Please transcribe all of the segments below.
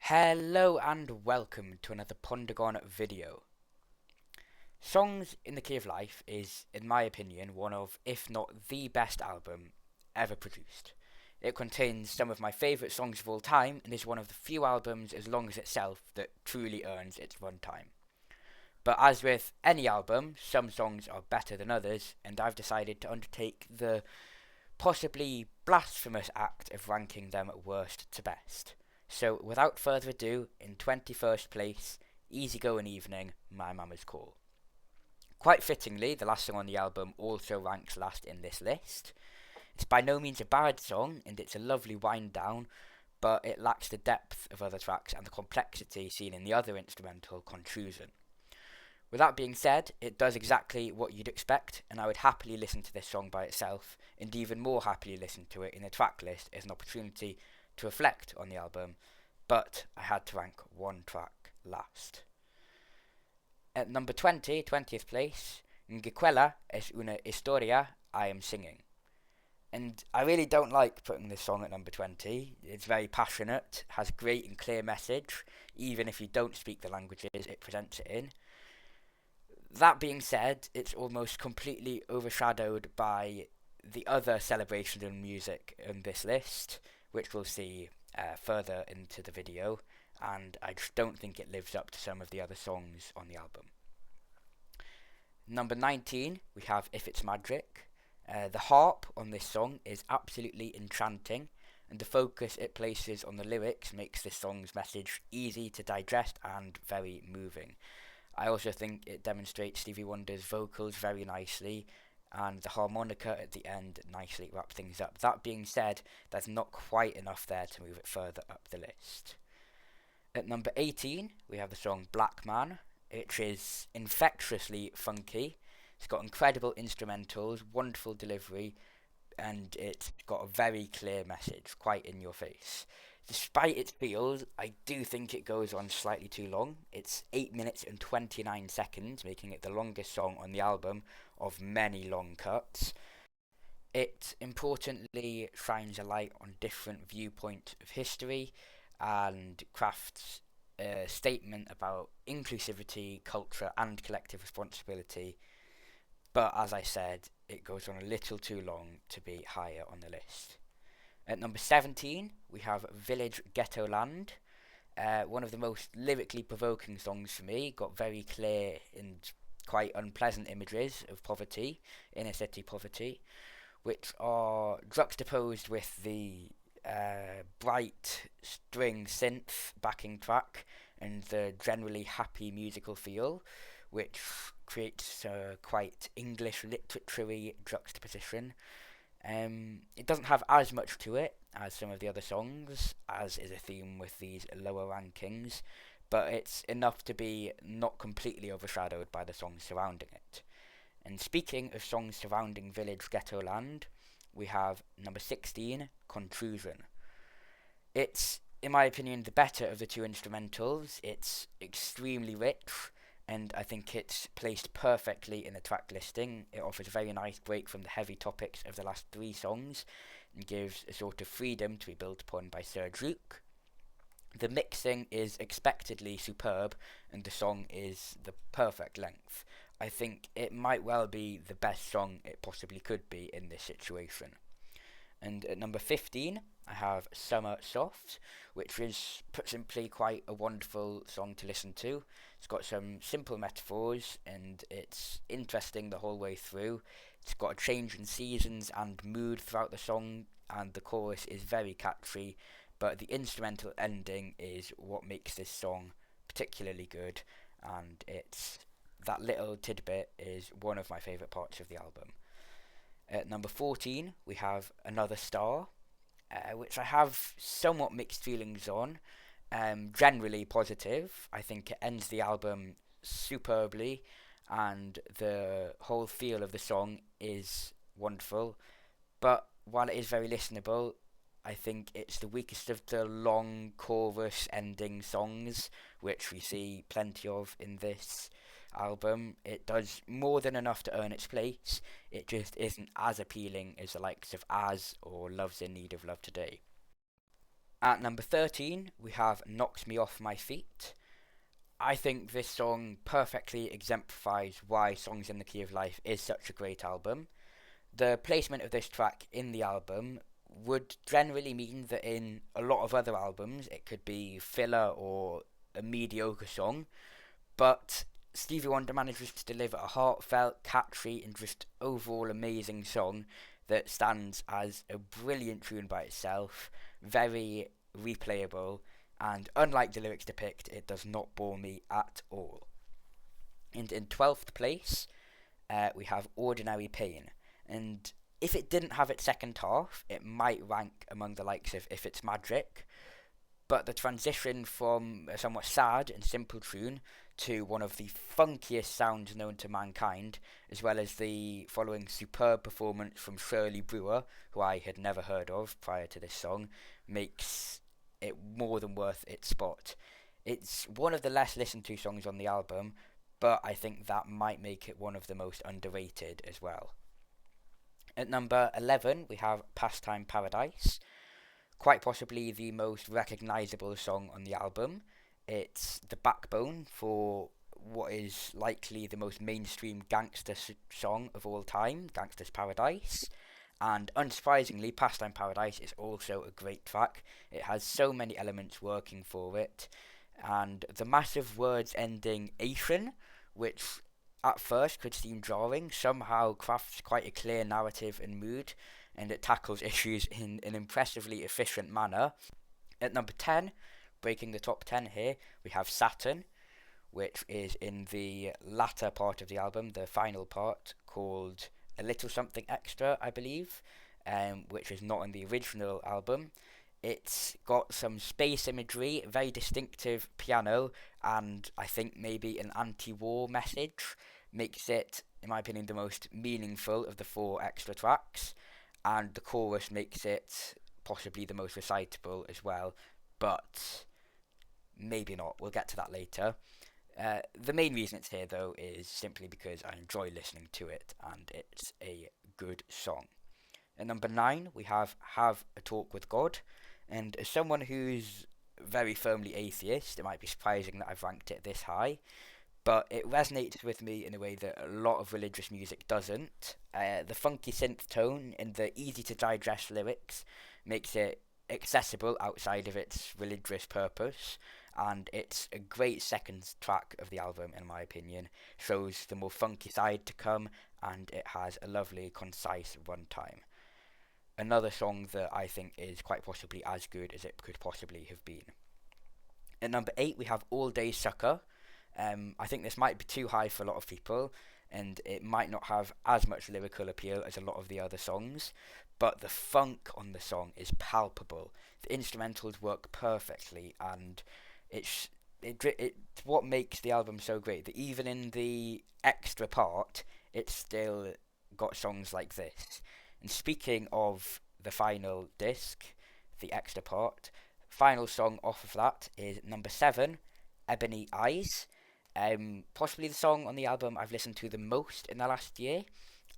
Hello and welcome to another Pondergon video. Songs in the Key of Life is, in my opinion, one of, if not the best album ever produced. It contains some of my favourite songs of all time and is one of the few albums as long as itself that truly earns its runtime. But as with any album, some songs are better than others, and I've decided to undertake the possibly blasphemous act of ranking them worst to best. So, without further ado, in 21st place, Easy Going Evening, My Mama's Call. Quite fittingly, the last song on the album also ranks last in this list. It's by no means a bad song, and it's a lovely wind down, but it lacks the depth of other tracks and the complexity seen in the other instrumental, Conclusion. With that being said, it does exactly what you'd expect, and I would happily listen to this song by itself, and even more happily listen to it in a track list as an opportunity to reflect on the album, but I had to rank one track last. At number 20, 20th place, Ngequela es una historia I am singing. And I really don't like putting this song at number 20. It's very passionate, has a great and clear message, even if you don't speak the languages it presents it in. That being said, it's almost completely overshadowed by the other celebrations in music in this list, which we'll see further into the video, and I just don't think it lives up to some of the other songs on the album. Number 19, we have If It's Magic. The harp on this song is absolutely enchanting, and the focus it places on the lyrics makes this song's message easy to digest and very moving. I also think it demonstrates Stevie Wonder's vocals very nicely, and the harmonica at the end nicely wrap things up. That being said, there's not quite enough there to move it further up the list. At number 18, we have the song Black Man, which is infectiously funky. It's got incredible instrumentals, wonderful delivery, and it's got a very clear message, quite in your face. Despite its feels, I do think it goes on slightly too long. It's 8 minutes and 29 seconds, making it the longest song on the album of many long cuts. It importantly shines a light on different viewpoints of history and crafts a statement about inclusivity, culture, and collective responsibility. But as I said, it goes on a little too long to be higher on the list. At number 17, we have Village Ghetto Land. One of the most lyrically provoking songs for me, got very clear and quite unpleasant images of poverty, inner city poverty, which are juxtaposed with the bright string synth backing track and the generally happy musical feel, which creates a quite English literary juxtaposition. It doesn't have as much to it as some of the other songs, as is a theme with these lower rankings, but it's enough to be not completely overshadowed by the songs surrounding it. And speaking of songs surrounding Village Ghetto Land, we have number 16, Conclusion. It's, in my opinion, the better of the two instrumentals. It's extremely rich, and I think it's placed perfectly in the track listing. It offers a very nice break from the heavy topics of the last three songs and gives a sort of freedom to be built upon by Serge Luke. The mixing is expectedly superb, and the song is the perfect length. I think it might well be the best song it possibly could be in this situation. And at number 15, I have Summer Soft, which is, put simply, quite a wonderful song to listen to. It's got some simple metaphors, and it's interesting the whole way through. It's got a change in seasons and mood throughout the song, and the chorus is very catchy, but the instrumental ending is what makes this song particularly good, and that little tidbit is one of my favourite parts of the album. At number 14, we have Another Star, which I have somewhat mixed feelings on. Generally positive. I think it ends the album superbly, and the whole feel of the song is wonderful. But while it is very listenable, I think it's the weakest of the long chorus ending songs, which we see plenty of in this album. It does more than enough to earn its place. It just isn't as appealing as the likes of As or Love's in Need of Love Today. At number 13, we have Knocks Me Off My Feet. I think this song perfectly exemplifies why Songs in the Key of Life is such a great album. The placement of this track in the album would generally mean that in a lot of other albums it could be filler or a mediocre song, but Stevie Wonder manages to deliver a heartfelt, catchy, and just overall amazing song that stands as a brilliant tune by itself, very replayable, and unlike the lyrics depict, it does not bore me at all. And in 12th place, we have Ordinary Pain. And if it didn't have its second half, it might rank among the likes of If It's Magic, but the transition from a somewhat sad and simple tune to one of the funkiest sounds known to mankind, as well as the following superb performance from Shirley Brewer, who I had never heard of prior to this song, makes it more than worth its spot. It's one of the less listened to songs on the album, but I think that might make it one of the most underrated as well. At number 11, we have Pastime Paradise, quite possibly the most recognisable song on the album. It's the backbone for what is likely the most mainstream gangster song of all time, Gangsta's Paradise. And unsurprisingly, Pastime Paradise is also a great track. It has so many elements working for it. And the massive words ending Asian, which at first could seem jarring, somehow crafts quite a clear narrative and mood, and it tackles issues in an impressively efficient manner. At number 10, breaking the top 10 here, we have Saturn, which is in the latter part of the album, the final part, called A Little Something Extra, I believe, which is not in the original album. It's got some space imagery, very distinctive piano, and I think maybe an anti-war message. Makes it, in my opinion, the most meaningful of the 4 extra tracks, and the chorus makes it possibly the most recitable as well, but maybe not. We'll get to that later. The main reason it's here, though, is simply because I enjoy listening to it, and it's a good song. At number 9, we have A Talk with God, and as someone who's very firmly atheist, it might be surprising that I've ranked it this high, but it resonates with me in a way that a lot of religious music doesn't. The funky synth tone and the easy-to-digest lyrics makes it accessible outside of its religious purpose, and it's a great second track of the album, in my opinion. Shows the more funky side to come, and it has a lovely, concise runtime. Another song that I think is quite possibly as good as it could possibly have been. At number 8, we have All Day Sucker. I think this might be too high for a lot of people, and it might not have as much lyrical appeal as a lot of the other songs, but the funk on the song is palpable. The instrumentals work perfectly, and it's what makes the album so great, that even in the extra part, it's still got songs like this. And speaking of the final disc, the extra part, final song off of that is number 7, Ebony Eyes. Possibly the song on the album I've listened to the most in the last year,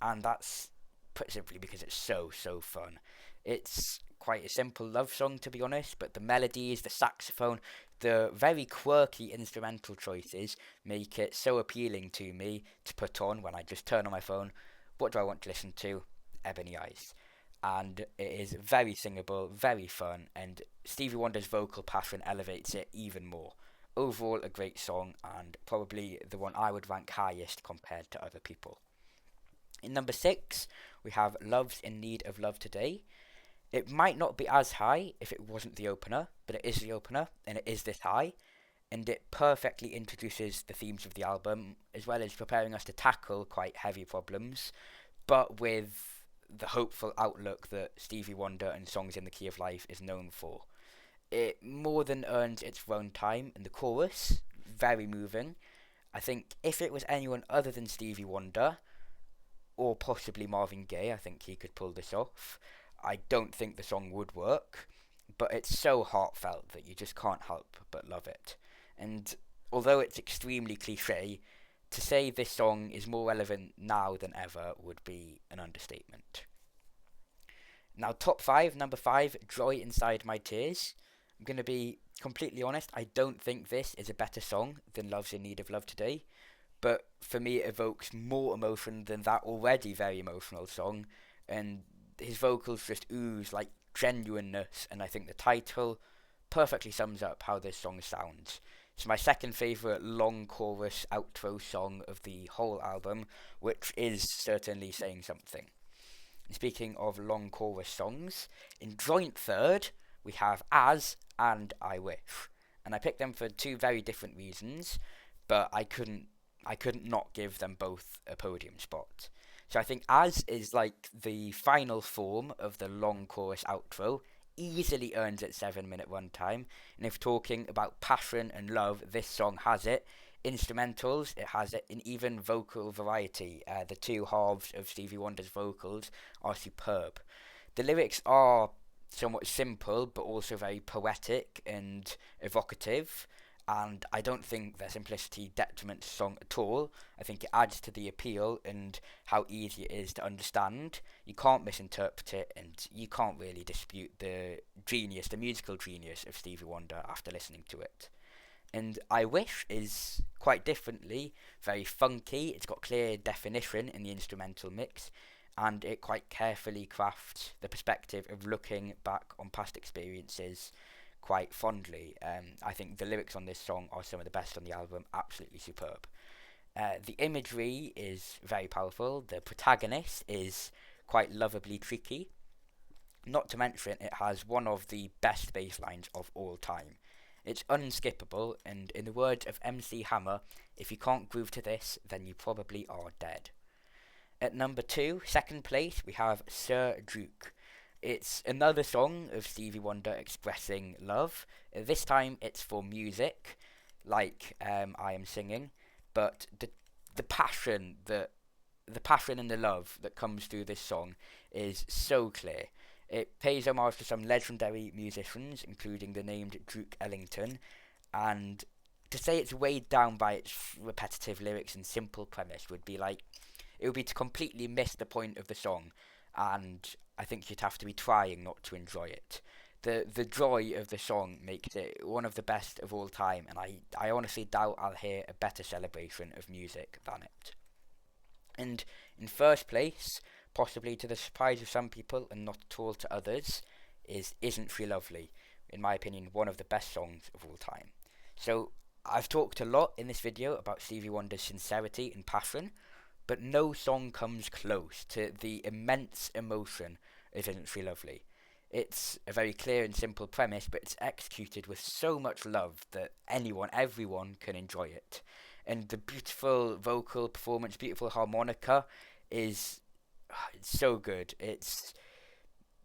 and that's put simply because it's so fun. It's quite a simple love song, to be honest, but the melodies, the saxophone, the very quirky instrumental choices make it so appealing to me to put on when I just turn on my phone. What do I want to listen to? Ebony Eyes. And it is very singable, very fun, and Stevie Wonder's vocal passion elevates it even more. Overall, a great song, and probably the one I would rank highest compared to other people. In number 6, we have Love's in Need of Love Today. It might not be as high if it wasn't the opener, but it is the opener, and it is this high, and it perfectly introduces the themes of the album, as well as preparing us to tackle quite heavy problems, but with the hopeful outlook that Stevie Wonder and Songs in the Key of Life is known for. It more than earns its runtime, and the chorus, very moving. I think if it was anyone other than Stevie Wonder, or possibly Marvin Gaye, I think he could pull this off. I don't think the song would work, but it's so heartfelt that you just can't help but love it. And although it's extremely cliche, to say this song is more relevant now than ever would be an understatement. Now, top 5, number 5, Joy Inside My Tears. I'm going to be completely honest, I don't think this is a better song than Love's in Need of Love Today, but for me it evokes more emotion than that already very emotional song, and his vocals just ooze like genuineness, and I think the title perfectly sums up how this song sounds. It's my second favourite long chorus outro song of the whole album, which is certainly saying something. And speaking of long chorus songs, in joint third we have As and I Wish, and I picked them for two very different reasons, but I couldn't not give them both a podium spot. So I think As is like the final form of the long chorus outro, easily earns its 7 minute runtime. And if talking about passion and love, this song has it. Instrumentals, it has it, and even vocal variety. The two halves of Stevie Wonder's vocals are superb. The lyrics are somewhat simple, but also very poetic and evocative. And I don't think their simplicity detriments the song at all. I think it adds to the appeal and how easy it is to understand. You can't misinterpret it, and you can't really dispute the genius, the musical genius of Stevie Wonder after listening to it. And I Wish is quite differently very funky. It's got clear definition in the instrumental mix, and it quite carefully crafts the perspective of looking back on past experiences quite fondly. I think the lyrics on this song are some of the best on the album, absolutely superb. The imagery is very powerful. The protagonist is quite lovably tricky. Not to mention, it has one of the best bass lines of all time. It's unskippable, and in the words of MC Hammer, if you can't groove to this, then you probably are dead. At number two, second place, we have Sir Duke. It's another song of Stevie Wonder expressing love. This time it's for music, like I Am Singing, but the passion and the love that comes through this song is so clear. It pays homage to some legendary musicians, including the named Duke Ellington, and to say it's weighed down by its repetitive lyrics and simple premise would be like it would be to completely miss the point of the song, and I think you'd have to be trying not to enjoy it. The joy of the song makes it one of the best of all time, and I honestly doubt I'll hear a better celebration of music than it. And in first place, possibly to the surprise of some people and not at all to others, is Isn't She Lovely? In my opinion, one of the best songs of all time. So I've talked a lot in this video about Stevie Wonder's sincerity and passion, but no song comes close to the immense emotion of Isn't She Lovely. It's a very clear and simple premise, but it's executed with so much love that everyone can enjoy it. And the beautiful vocal performance, beautiful harmonica is it's so good. It's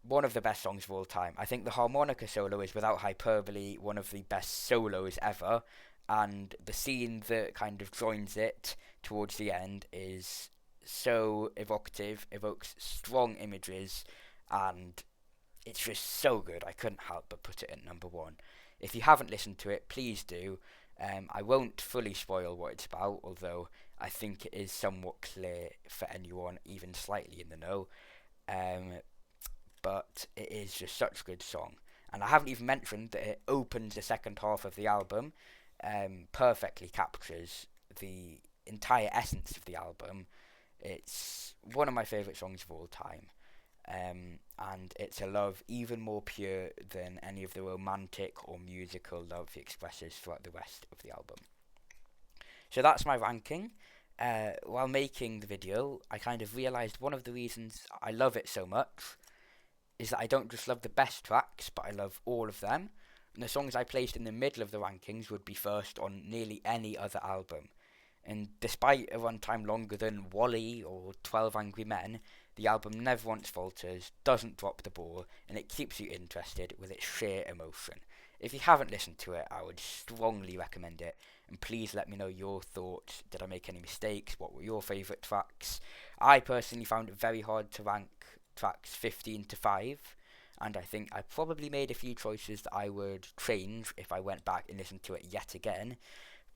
one of the best songs of all time. I think the harmonica solo is, without hyperbole, one of the best solos ever, and the scene that kind of joins it towards the end is so evocative, evokes strong images, and it's just so good. I couldn't help but put it at number one. If you haven't listened to it, please do. I won't fully spoil what it's about, although I think it is somewhat clear for anyone even slightly in the know. Um, but it is just such a good song. And I haven't even mentioned that it opens the second half of the album, perfectly captures the entire essence of the album. It's one of my favourite songs of all time. And it's a love even more pure than any of the romantic or musical love he expresses throughout the rest of the album. So that's my ranking. While making the video, I kind of realised one of the reasons I love it so much is that I don't just love the best tracks, but I love all of them. And the songs I placed in the middle of the rankings would be first on nearly any other album. And despite a runtime longer than Wally or 12 Angry Men, the album never once falters, doesn't drop the ball, and it keeps you interested with its sheer emotion. If you haven't listened to it, I would strongly recommend it, and please let me know your thoughts. Did I make any mistakes? What were your favourite tracks? I personally found it very hard to rank tracks 15 to 5, and I think I probably made a few choices that I would change if I went back and listened to it yet again,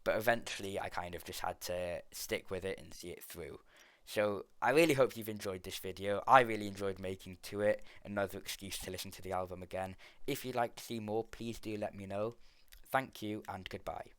but eventually I kind of just had to stick with it and see it through. So I really hope you've enjoyed this video. I really enjoyed making to it. Another excuse to listen to the album again. If you'd like to see more, please do let me know. Thank you and goodbye.